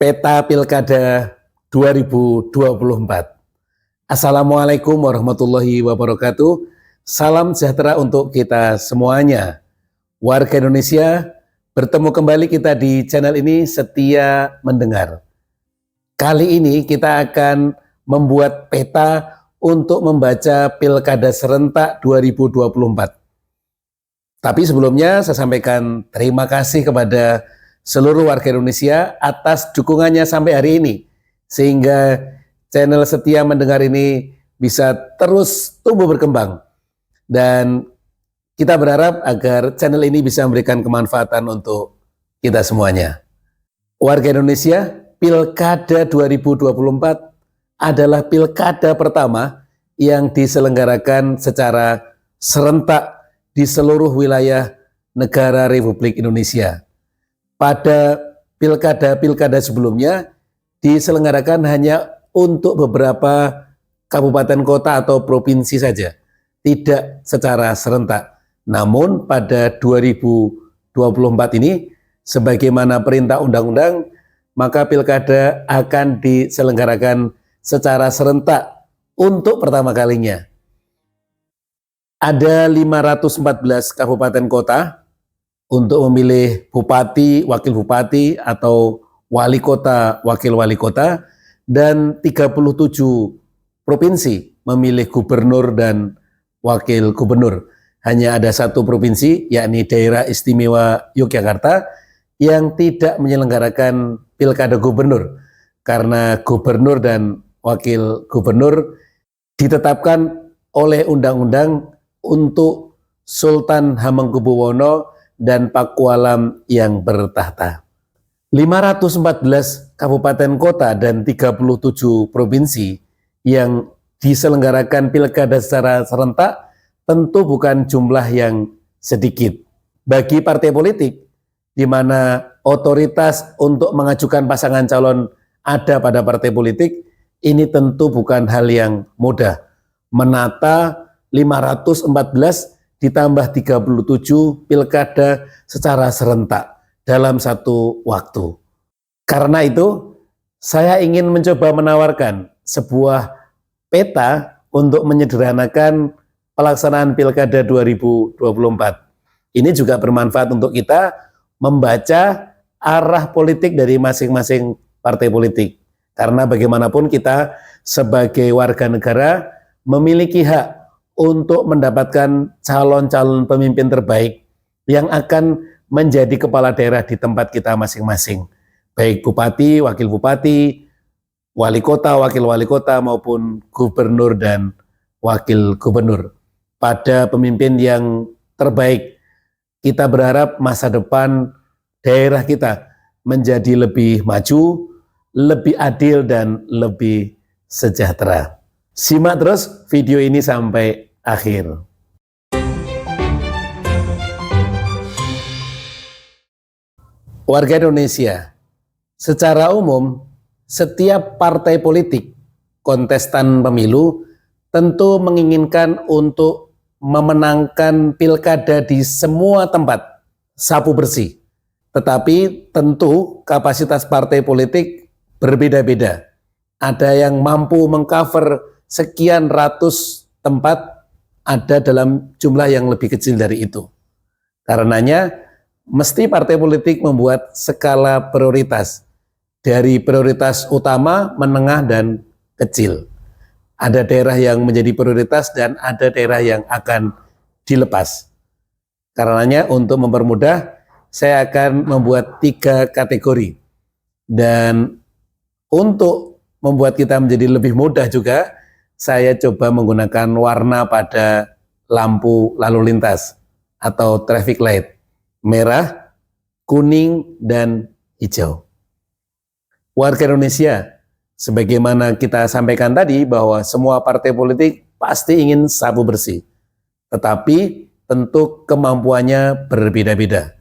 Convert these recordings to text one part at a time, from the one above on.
Peta Pilkada 2024. Assalamualaikum warahmatullahi wabarakatuh. Salam sejahtera untuk kita semuanya. Warga Indonesia, bertemu kembali kita di channel ini Setia Mendengar. Kali ini kita akan membuat peta untuk membaca Pilkada Serentak 2024. Tapi sebelumnya saya sampaikan terima kasih kepada seluruh warga Indonesia atas dukungannya sampai hari ini, sehingga channel Setia Mendengar ini bisa terus tumbuh berkembang, dan kita berharap agar channel ini bisa memberikan kemanfaatan untuk kita semuanya. Warga Indonesia, Pilkada 2024 adalah pilkada pertama yang diselenggarakan secara serentak di seluruh wilayah negara Republik Indonesia. Pada pilkada-pilkada sebelumnya diselenggarakan hanya untuk beberapa kabupaten kota atau provinsi saja, tidak secara serentak. Namun pada 2024 ini, sebagaimana perintah undang-undang, maka pilkada akan diselenggarakan secara serentak untuk pertama kalinya. Ada 514 kabupaten kota untuk memilih bupati, wakil bupati, atau wali kota, wakil wali kota, dan 37 provinsi memilih gubernur dan wakil gubernur. Hanya ada satu provinsi, yakni Daerah Istimewa Yogyakarta, yang tidak menyelenggarakan pilkada gubernur, karena gubernur dan wakil gubernur ditetapkan oleh undang-undang untuk Sultan Hamengkubuwono dan Pakualam yang bertahta. 514 kabupaten kota dan 37 provinsi yang diselenggarakan pilkada secara serentak tentu bukan jumlah yang sedikit. Bagi partai politik, di mana otoritas untuk mengajukan pasangan calon ada pada partai politik, ini tentu bukan hal yang mudah. Menata 514 ditambah 37 pilkada secara serentak dalam satu waktu. Karena itu, saya ingin mencoba menawarkan sebuah peta untuk menyederhanakan pelaksanaan Pilkada 2024. Ini juga bermanfaat untuk kita membaca arah politik dari masing-masing partai politik. Karena bagaimanapun kita sebagai warga negara memiliki hak untuk mendapatkan calon-calon pemimpin terbaik yang akan menjadi kepala daerah di tempat kita masing-masing, baik bupati, wakil bupati, wali kota, wakil wali kota, maupun gubernur dan wakil gubernur. Pada pemimpin yang terbaik, kita berharap masa depan daerah kita menjadi lebih maju, lebih adil, dan lebih sejahtera. Simak terus video ini sampai akhir. Warga Indonesia, secara umum setiap partai politik kontestan pemilu tentu menginginkan untuk memenangkan pilkada di semua tempat, sapu bersih. Tetapi tentu kapasitas partai politik berbeda-beda. Ada yang mampu mengcover sekian ratus tempat, ada dalam jumlah yang lebih kecil dari itu. Karenanya, mesti partai politik membuat skala prioritas, dari prioritas utama, menengah, dan kecil. Ada daerah yang menjadi prioritas dan ada daerah yang akan dilepas. Karenanya, untuk mempermudah, saya akan membuat 3 kategori. Dan untuk membuat kita menjadi lebih mudah juga, saya coba menggunakan warna pada lampu lalu lintas atau traffic light, merah, kuning, dan hijau. Warga Indonesia, sebagaimana kita sampaikan tadi bahwa semua partai politik pasti ingin sapu bersih, tetapi tentu kemampuannya berbeda-beda.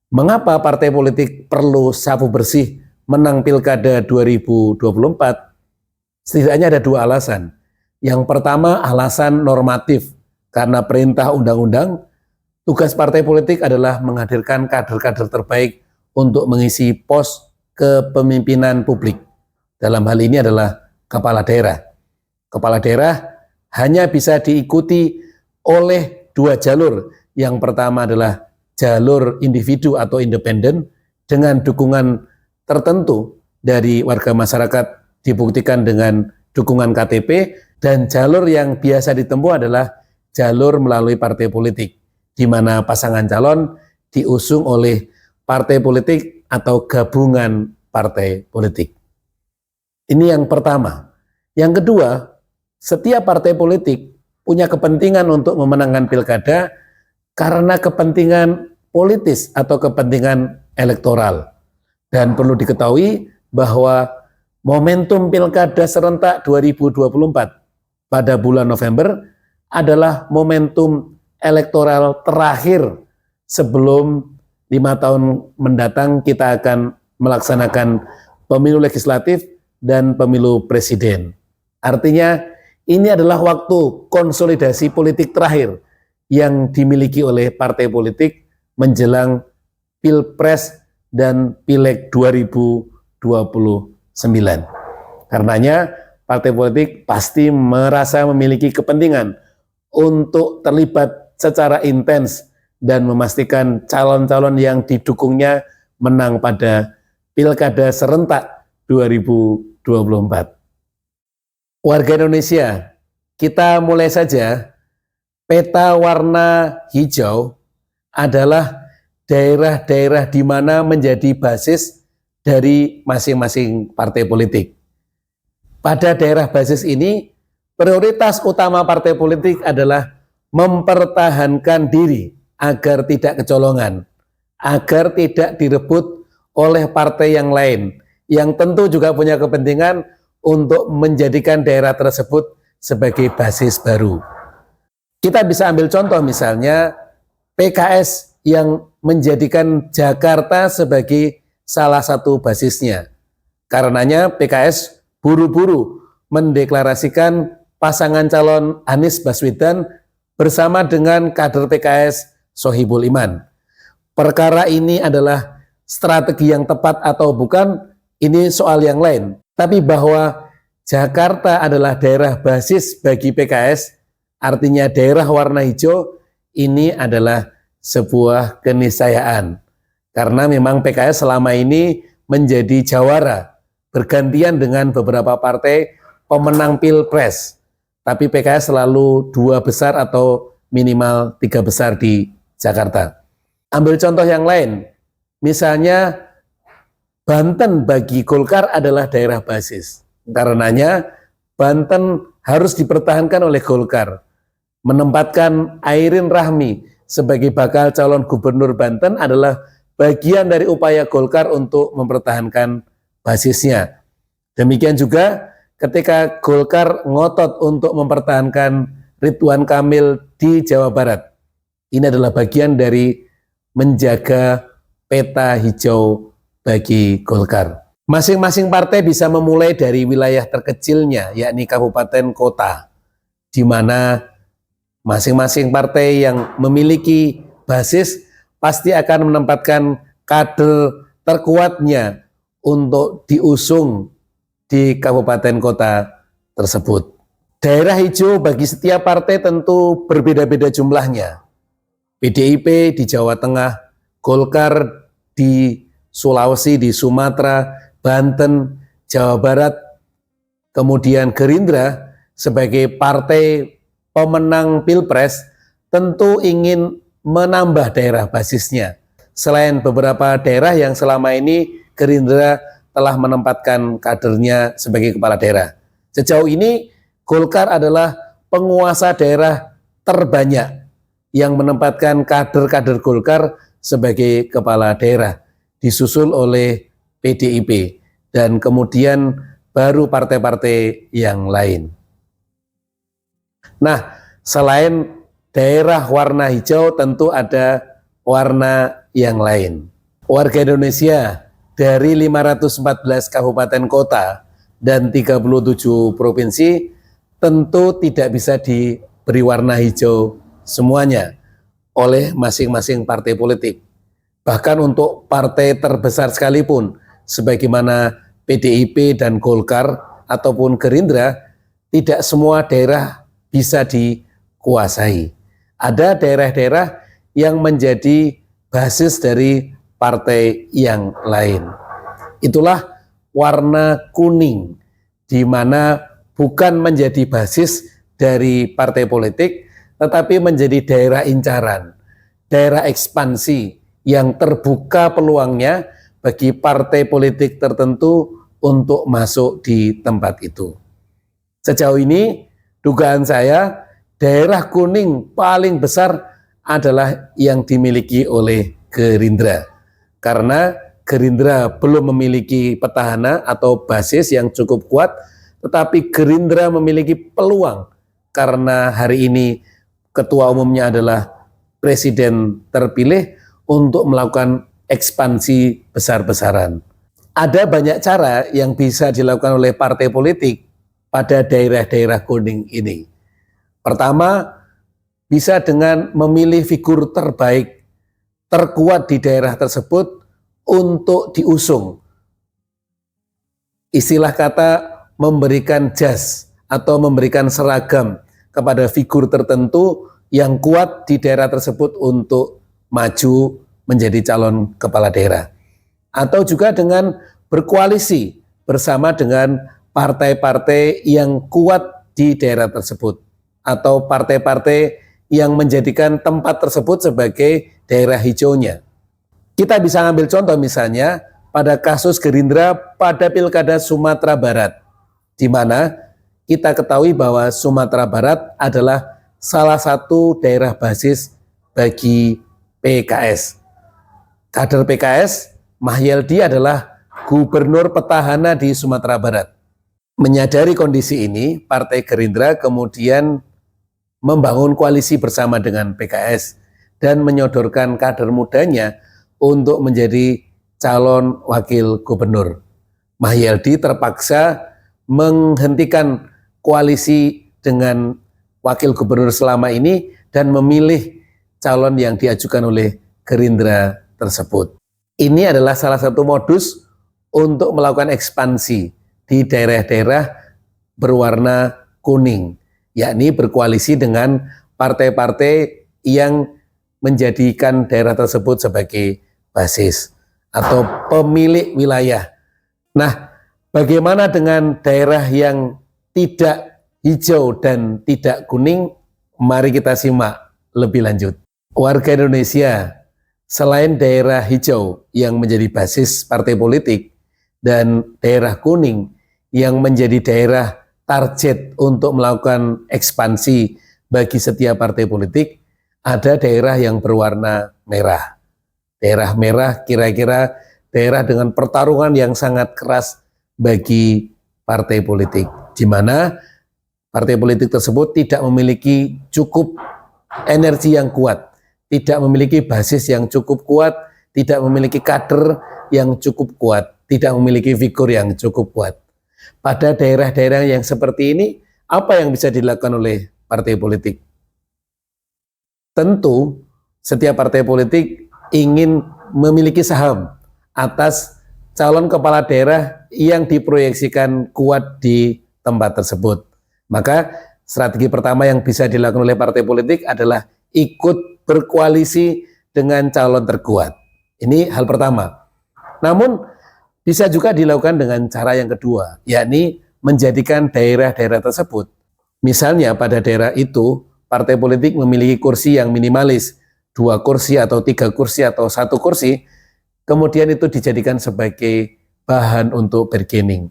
Mengapa partai politik perlu sapu bersih menang Pilkada 2024? Setidaknya ada 2 alasan. Yang pertama, alasan normatif, karena perintah undang-undang, tugas partai politik adalah menghadirkan kader-kader terbaik untuk mengisi pos kepemimpinan publik. Dalam hal ini adalah kepala daerah. Kepala daerah hanya bisa diikuti oleh dua jalur. Yang pertama adalah jalur individu atau independen dengan dukungan tertentu dari warga masyarakat dibuktikan dengan dukungan KTP, dan jalur yang biasa ditempuh adalah jalur melalui partai politik, di mana pasangan calon diusung oleh partai politik atau gabungan partai politik. Ini yang pertama. Yang kedua, setiap partai politik punya kepentingan untuk memenangkan pilkada karena kepentingan politis atau kepentingan elektoral. Dan perlu diketahui bahwa momentum pilkada serentak 2024 pada bulan November adalah momentum elektoral terakhir sebelum 5 tahun mendatang kita akan melaksanakan pemilu legislatif dan pemilu presiden. Artinya ini adalah waktu konsolidasi politik terakhir yang dimiliki oleh partai politik menjelang Pilpres dan Pileg 2029. Karenanya partai politik pasti merasa memiliki kepentingan untuk terlibat secara intens dan memastikan calon-calon yang didukungnya menang pada Pilkada serentak 2024. Warga Indonesia, kita mulai saja. Peta warna hijau adalah daerah-daerah di mana menjadi basis dari masing-masing partai politik. Pada daerah basis ini, prioritas utama partai politik adalah mempertahankan diri agar tidak kecolongan, agar tidak direbut oleh partai yang lain, yang tentu juga punya kepentingan untuk menjadikan daerah tersebut sebagai basis baru. Kita bisa ambil contoh misalnya PKS yang menjadikan Jakarta sebagai salah satu basisnya. Karenanya PKS buru-buru mendeklarasikan pasangan calon Anies Baswedan bersama dengan kader PKS Sohibul Iman. Perkara ini adalah strategi yang tepat atau bukan, ini soal yang lain. Tapi bahwa Jakarta adalah daerah basis bagi PKS, artinya daerah warna hijau, ini adalah sebuah keniscayaan. Karena memang PKS selama ini menjadi jawara, bergantian dengan beberapa partai pemenang Pilpres. Tapi PKS selalu 2 besar atau minimal 3 besar di Jakarta. Ambil contoh yang lain, misalnya Banten bagi Golkar adalah daerah basis. Karenanya Banten harus dipertahankan oleh Golkar. Menempatkan Airin Rahmi sebagai bakal calon gubernur Banten adalah bagian dari upaya Golkar untuk mempertahankan basisnya. Demikian juga ketika Golkar ngotot untuk mempertahankan Ridwan Kamil di Jawa Barat. Ini adalah bagian dari menjaga peta hijau bagi Golkar. Masing-masing partai bisa memulai dari wilayah terkecilnya, yakni kabupaten kota, di mana masing-masing partai yang memiliki basis pasti akan menempatkan kader terkuatnya untuk diusung di kabupaten kota tersebut. Daerah hijau bagi setiap partai tentu berbeda-beda jumlahnya. PDIP di Jawa Tengah, Golkar di Sulawesi, di Sumatera, Banten, Jawa Barat, kemudian Gerindra sebagai partai pemenang Pilpres tentu ingin menambah daerah basisnya. Selain beberapa daerah yang selama ini Gerindra telah menempatkan kadernya sebagai kepala daerah. Sejauh ini Golkar adalah penguasa daerah terbanyak yang menempatkan kader-kader Golkar sebagai kepala daerah, disusul oleh PDIP dan kemudian baru partai-partai yang lain. Nah, selain daerah warna hijau tentu ada warna yang lain. Warga Indonesia dari 514 kabupaten kota dan 37 provinsi tentu tidak bisa diberi warna hijau semuanya oleh masing-masing partai politik. Bahkan untuk partai terbesar sekalipun sebagaimana PDIP dan Golkar ataupun Gerindra, tidak semua daerah bisa dikuasai. Ada daerah-daerah yang menjadi basis dari partai yang lain. Itulah warna kuning, di mana bukan menjadi basis dari partai politik, tetapi menjadi daerah incaran, daerah ekspansi yang terbuka peluangnya bagi partai politik tertentu untuk masuk di tempat itu. Sejauh ini, dugaan saya, daerah kuning paling besar adalah yang dimiliki oleh Gerindra. Karena Gerindra belum memiliki petahana atau basis yang cukup kuat, tetapi Gerindra memiliki peluang karena hari ini ketua umumnya adalah presiden terpilih untuk melakukan ekspansi besar-besaran. Ada banyak cara yang bisa dilakukan oleh partai politik pada daerah-daerah kuning ini. Pertama, bisa dengan memilih figur terbaik, terkuat di daerah tersebut untuk diusung. Istilah kata memberikan jas atau memberikan seragam kepada figur tertentu yang kuat di daerah tersebut untuk maju menjadi calon kepala daerah. Atau juga dengan berkoalisi bersama dengan partai-partai yang kuat di daerah tersebut, atau partai-partai yang menjadikan tempat tersebut sebagai daerah hijaunya. Kita bisa ambil contoh misalnya pada kasus Gerindra pada Pilkada Sumatera Barat, di mana kita ketahui bahwa Sumatera Barat adalah salah satu daerah basis bagi PKS. Kader PKS, Mahyeldi adalah gubernur petahana di Sumatera Barat. Menyadari kondisi ini, Partai Gerindra kemudian membangun koalisi bersama dengan PKS dan menyodorkan kader mudanya untuk menjadi calon wakil gubernur. Mahyeldi terpaksa menghentikan koalisi dengan wakil gubernur selama ini dan memilih calon yang diajukan oleh Gerindra tersebut. Ini adalah salah satu modus untuk melakukan ekspansi di daerah-daerah berwarna kuning, yakni berkoalisi dengan partai-partai yang menjadikan daerah tersebut sebagai basis atau pemilik wilayah. Nah, bagaimana dengan daerah yang tidak hijau dan tidak kuning? Mari kita simak lebih lanjut. Warga Indonesia, selain daerah hijau yang menjadi basis partai politik dan daerah kuning yang menjadi daerah target untuk melakukan ekspansi bagi setiap partai politik, ada daerah yang berwarna merah. Daerah merah kira-kira daerah dengan pertarungan yang sangat keras bagi partai politik, di mana partai politik tersebut tidak memiliki cukup energi yang kuat, tidak memiliki basis yang cukup kuat, tidak memiliki kader yang cukup kuat, tidak memiliki figur yang cukup kuat. Pada daerah-daerah yang seperti ini, apa yang bisa dilakukan oleh partai politik? Tentu, setiap partai politik ingin memiliki saham atas calon kepala daerah yang diproyeksikan kuat di tempat tersebut. Maka strategi pertama yang bisa dilakukan oleh partai politik adalah ikut berkoalisi dengan calon terkuat. Ini hal pertama. Namun bisa juga dilakukan dengan cara yang kedua, yakni menjadikan daerah-daerah tersebut. Misalnya pada daerah itu, partai politik memiliki kursi yang minimalis, 2 kursi atau 3 kursi atau 1 kursi, kemudian itu dijadikan sebagai bahan untuk bargaining.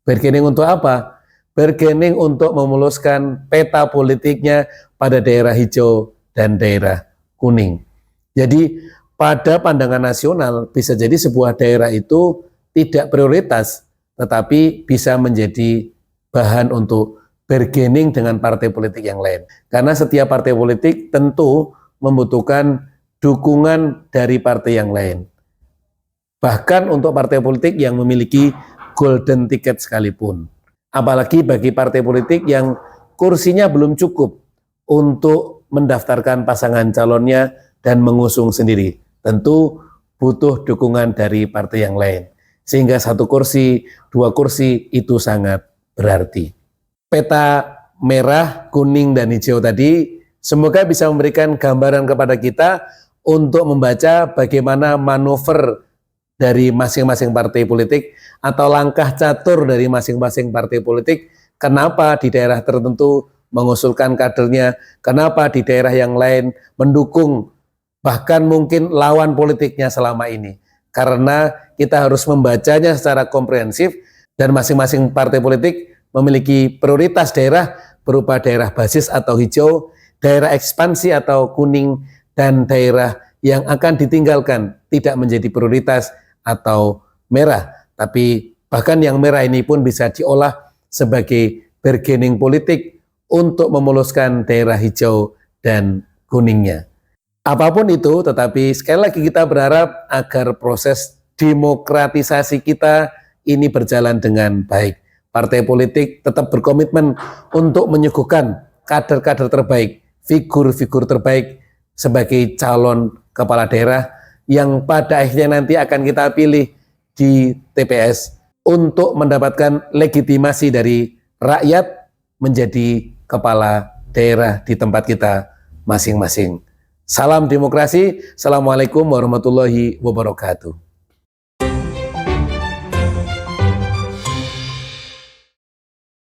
Bargaining untuk apa? Bargaining untuk memuluskan peta politiknya pada daerah hijau dan daerah kuning. Jadi pada pandangan nasional bisa jadi sebuah daerah itu tidak prioritas, tetapi bisa menjadi bahan untuk bargaining dengan partai politik yang lain. Karena setiap partai politik tentu membutuhkan dukungan dari partai yang lain. Bahkan untuk partai politik yang memiliki golden ticket sekalipun. Apalagi bagi partai politik yang kursinya belum cukup untuk mendaftarkan pasangan calonnya dan mengusung sendiri. Tentu butuh dukungan dari partai yang lain. sehingga 1 kursi, 2 kursi itu sangat berarti. Peta merah, kuning, dan hijau tadi semoga bisa memberikan gambaran kepada kita untuk membaca bagaimana manuver dari masing-masing partai politik atau langkah catur dari masing-masing partai politik, kenapa di daerah tertentu mengusulkan kadernya, kenapa di daerah yang lain mendukung bahkan mungkin lawan politiknya selama ini. Karena kita harus membacanya secara komprehensif dan masing-masing partai politik memiliki prioritas daerah berupa daerah basis atau hijau, daerah ekspansi atau kuning, dan daerah yang akan ditinggalkan tidak menjadi prioritas atau merah. Tapi bahkan yang merah ini pun bisa diolah sebagai bargaining politik untuk memuluskan daerah hijau dan kuningnya. Apapun itu, tetapi sekali lagi kita berharap agar proses demokratisasi kita ini berjalan dengan baik. Partai politik tetap berkomitmen untuk menyuguhkan kader-kader terbaik, figur-figur terbaik sebagai calon kepala daerah yang pada akhirnya nanti akan kita pilih di TPS untuk mendapatkan legitimasi dari rakyat menjadi kepala daerah di tempat kita masing-masing. Salam demokrasi. Assalamualaikum warahmatullahi wabarakatuh.